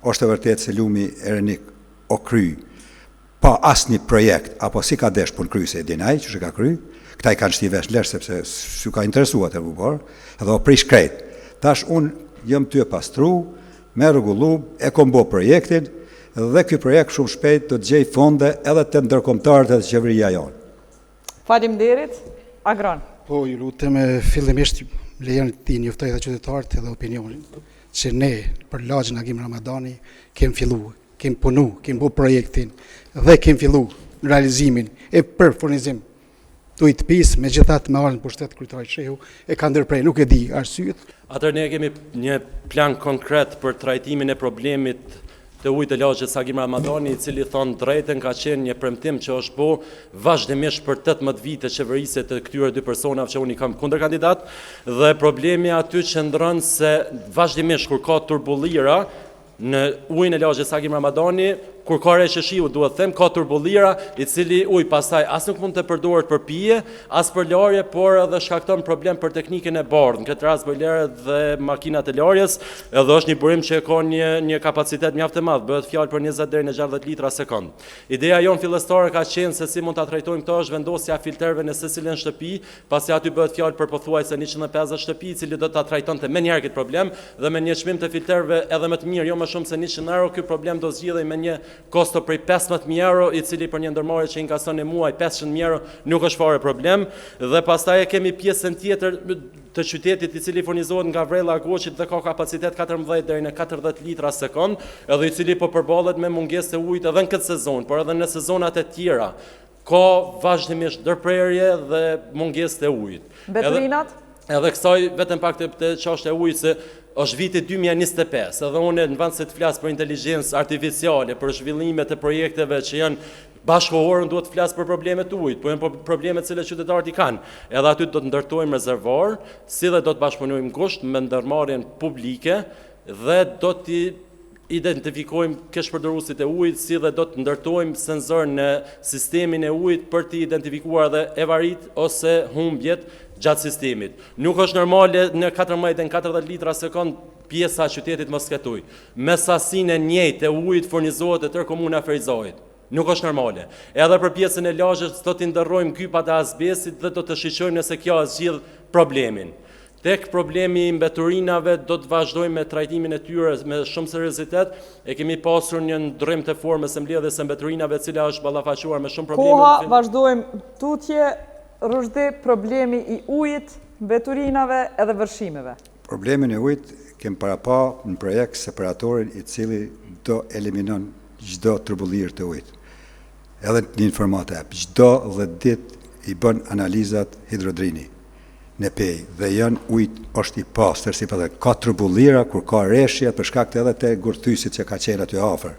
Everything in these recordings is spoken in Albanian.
është e vërtet se lumi Erenik o kry pa asnjë projekt, apo si ka desh pun kry se e dinaj, që ka kry, këta i kanë shti vesh lesh, sepse s'ju ka interesuat e vëpor, edhe o prish krejt. Tash unë jëm ty e pastru, me rregullu, e kom bo projektin, dhe ky projekt shumë shpejt do të gjej fonde edhe të ndërkombëtarët edhe qeveria jonë. Faleminderit, Agron. Po, ju lutem fillimisht lejoni ti njoftoj edhe qytetarët edhe opinionin, që ne për lagjin Agim Ramadani kem fillu, kem punu, kem bu projektin dhe kem fillu në realizimin e për furnizim të ujit pis, me gjithat me arën për shtetë kryetari Shehu e ka ndërprej, nuk e di arsyet. Atër ne kemi një plan konkret për trajtimin e problemit të ujit të lagjit Agim Ramadani, i cili thonë drejtën ka qenë një premtim që është bo vazhdimisht për 18 vite qeverise të këtyre dy personave që unë i kam kundër kandidat, dhe problemi aty qëndron se vazhdimisht kur ka turbullira në ujin e lagjit Agim Ramadani, kur ka reshë shiu, duhet them, ka turbullira, i cili uj pastaj as nuk mund të përdoret për pije, as për larje, por edhe shkakton problem për teknikën e bardhë, në këtë rast bojlerët dhe makinat e larjes, edhe është një burim që ka një kapacitet mjaft të madh, bëhet fjalë për 20 deri në 60 litra sekond. Ideja jon fillestare ka qenë se si mund ta trajtojmë këto është vendosja e filterëve në secilën shtëpi, pasi aty bëhet fjalë për pothuajse 150 shtëpi, i cili do ta trajtonte me njëherë këtë problem dhe me një çmim të filterëve edhe më të mirë, jo më shumë se 100 euro, ky problem do zgjidhej me një kosto prej 15.000 euro, i cili për një ndërmarrje që inkason e muaj 500.000 euro nuk është fare problem, dhe pastaj kemi pjesën tjetër të qytetit i cili furnizohet nga Vrella Goçit dhe ka kapacitet 14 deri në 40 litra sekond, edhe i cili po përballet me mungesë të ujit edhe në këtë sezon, por edhe në sezonat e tjera ka vazhdimisht ndërprerje dhe mungesë të ujit. Mbeturinat? Edhe kësaj vetëm pak të çështja e ujit se është viti 2025, edhe unë në vend se të flas për inteligjencë artificiale, për zhvillime të projekteve që janë bashkëkohore, duhet të flas për problemet të ujit, po janë problemet që qytetarët i kanë. Edhe aty do të ndërtojmë rezervuar, si dhe do të bashkëpunojmë ngusht me ndërmarrjen publike dhe do të identifikojmë keshpërdoruesit e ujit, si dhe do të ndërtojmë sensor në sistemin e ujit për të identifikuar dhe avarit ose humbjet gjatë sistemit. Nuk është normale në 14-40 litra sekond pjesa e qytetit mos ketë ujë. Me sasinë e njëjtë e ujit furnizohet e tërë komuna Ferizajit. Nuk është normale. Edhe për pjesën e lagjes do t'i ndërrojmë kypat e azbestit dhe do të shiqojmë nëse kjo zgjidh problemin. Tek problemi i mbeturinave do të vazhdojmë me trajtimin e tyre me shumë seriozitet. E kemi pasur një ndrym të formës së mbledhjes së mbeturinave, e cila është ballafaquar me shumë probleme. Koha, vazhdojmë tutje. Rushdi, problemi i ujit, mbeturinave edhe vërshimeve. Problemin e ujit kem para pa në projekt separatorin i cili do eliminon çdo turbullir të ujit. Edhe një informatë e çdo 10 ditë i bën analizat hidrodrini në pej dhe janë ujit është i pastër, si pas ka turbullira kur ka rreshje për shkak të edhe të gurthysit që ka qenë aty afër.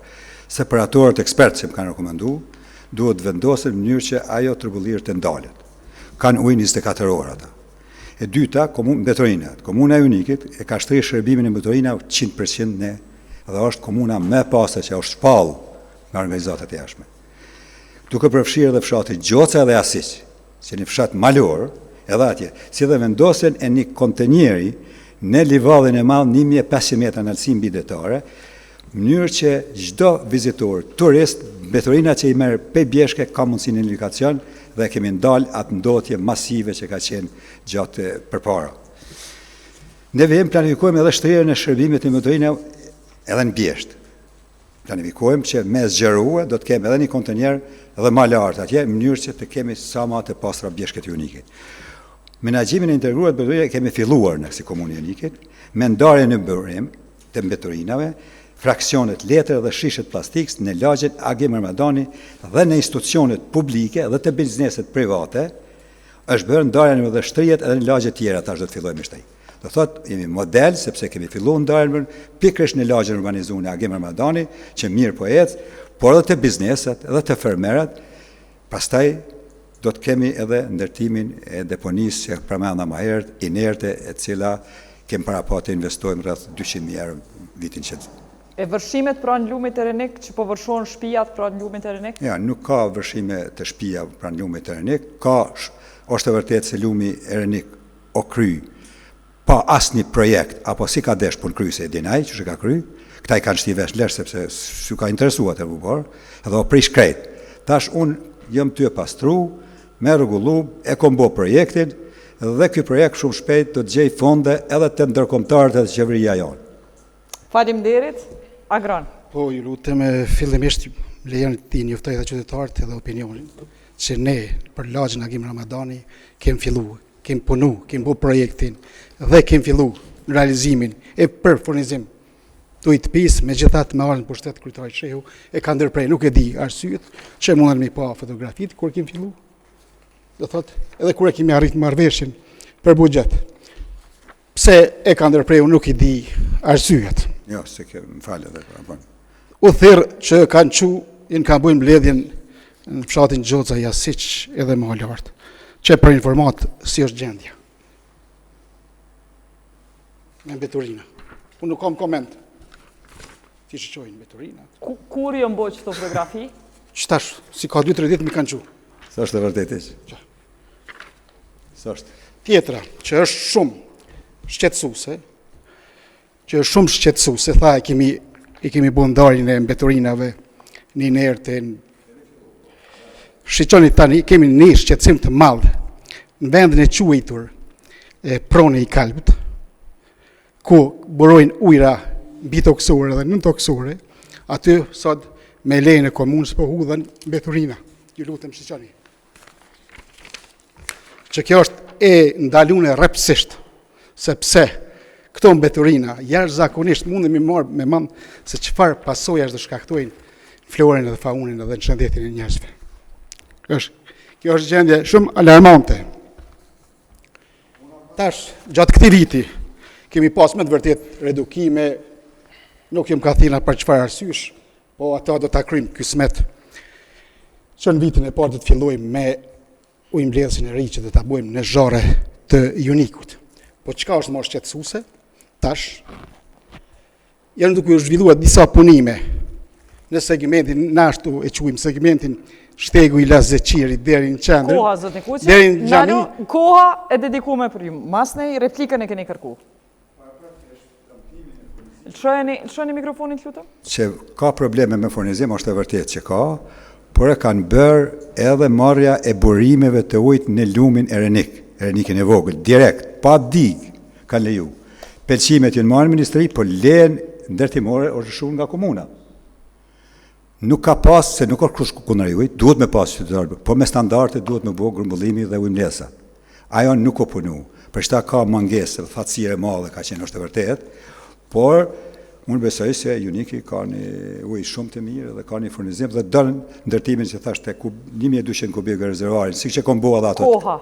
Separatorët ekspertë që më kanë rekomanduar duhet vendosen në mënyrë që ajo turbullir të ndalet. Kanë ujë 24 orë ata. E dyta, mbeturinat. Komuna e Unikit e ka shtrirë shërbimin e mbeturinave 100% ne, dhe është komuna më e pastër që është shpallë nga organizatat e jashtme. Duke përfshirë edhe fshati Gjoca dhe Asiq, që një fshat malor, edhe atje, si dhe vendosen e një kontenjeri në livadhin e madh 1500 metra në altësi mbi detare, në mënyrë që çdo vizitor, turist, mbeturina që i merr pe bjeshke ka mundësinë në lokacion dhe kemi ndalë atë ndotje masive që ka qenë gjatë përpara. Ne planifikojmë edhe shtrirjen e shërbimit të mbeturinave edhe në Bjesht. Planifikojmë që me zgjerue do të kemi edhe një kontenjer edhe më lart atje, në mënyrë që të kemi sa më të pastra bjeshket e Unikit. Menaxhimin e integruar të mbeturinave kemi filluar në si komunë e Unikit, me ndarjen në burim të mbeturinave, fraksionet letër dhe shishet plastikës në lagjen Agim Ramadani dhe në institucionet publike dhe të bizneset private, është bërë ndarjen dhe shtrijet edhe në lagje tjera, tash do të fillojmë shtaj. Do thotë, jemi model, sepse kemi filluar ndarjen pikërisht në lagjen urbanizuar në Agim Ramadani, që mirë po ecë, por edhe të bizneset, edhe të fermerat, pastaj do të kemi edhe ndërtimin e deponisë që përmenda më herët, inerte, e cila kemi para pa të investojmë rreth 200.000 euro vitin që E vërshimet pranë lumit të Renik, që po vërshohen shtëpiat pranë lumit të Renik? Ja, nuk ka vërshime të shtëpia pranë lumit të Renik, është e vërtetë se lumi e Renik o kry pa asnjë projekt, apo si ka desh pun kry se e dinaj që ka kry, këta i kanë shti vesh lesh, sepse s'u ka interesuar të bubor, edhe o prish krejt. Tash unë jëm ty e pastru, me rregullu, e kom bo projektin, dhe ky projekt shumë shpejt do të gjej fonde edhe të ndërkombëtarët edhe qeveria jonë. Faleminderit, Agron. Po, ju lutem fillimisht lejoni ti njoftoj dhe qytetarët edhe opinionin që ne për lagjën Agim Ramadani kemi fillu, kemi punu, kemi bu projektin dhe kemi fillu në realizimin e për furnizim të ujtë pisë, me gjithat me arën për shtetë kryetari Shehu e ka ndërprej, nuk e di arsyet që mundën me pa fotografit kur kemi fillu. Do thot, edhe kur e kemi arrit marrëveshjen për buxhet. Pse e ka ndërprej, nuk i di arsyet. Jo, se ke më falë edhe për U thirr që kanë jenë kanë bujnë mbledhjen në fshatin Gjoxa Jasiç edhe më lart, që për informat si është gjendja. Me mbeturina. Unë nuk kam koment. Ti shqojnë mbeturina. Kur jo mbo qëto fotografi? Qëtash, si ka 2-3 ditë mi kanë qu. Sa është e vërtetë që? Sa është? Tjetra, që është shumë shqetësuese, tha i kemi bu ndarjen e mbeturinave një njerë të shqeqoni tani, kemi një shqetësim të madh në vendin e quajtur Prone i Kalbit, ku burojnë ujra mbi toksore dhe nën toksore, aty sot me lejnë e komunës po hudhen mbeturina. Ju lutem shqeqoni. Që kjo është e ndalune rrepsisht, sepse këto mbeturina, jashtëzakonisht mundemi marrë me mend se çfarë pasojash do shkaktojnë florën dhe faunin edhe në shëndetin e njerëzve. Kjo është gjendje shumë alarmante. Tash, gjatë këtij viti, kemi pas me të vërtet redukime, nuk jem ka thina për çfarë arsyesh, po ata do ta kryjmë kismet. Që në vitin e parë do të fillojmë me ujëmbledhjen e ri që do ta bëjmë në zharre të Junikut. Po çka është më shqetësuese? Tash janë duke u zhvilluar disa punime në segmentin ashtu e quajmë segmentin Shtegu i Lazeqirit deri në qendër. Koha zotni Kuqi. Deri në xhami. Koha e dedikuar për ju. Masnej replikën e keni kërku. Lëshoni mikrofonin lutem. Që ka probleme me furnizim, është e vërtetë që ka, por e kanë bërë edhe marrja e burimeve të ujit në lumin Erenikin e vogël, direkt, pa digë, kanë leju. Pelqimet janë marrë në ministri, por lejen ndërtimore është shumë nga komuna. Nuk ka pas, se nuk është kush kundër ujit, duhet me pas qytetar, po me standarde duhet me bëu grumbullimi dhe ujëmbledhja. Ajo nuk o punu. Për shta ka mangesë, fatësire madhe ka qenë është e vërtetë, por unë besoj se Juniki ka një ujë shumë të mirë dhe ka një furnizim dhe dënë ndërtimin që thashtë 1200 kubik rezervuarin, si që kom bëu edhe ato. Koha.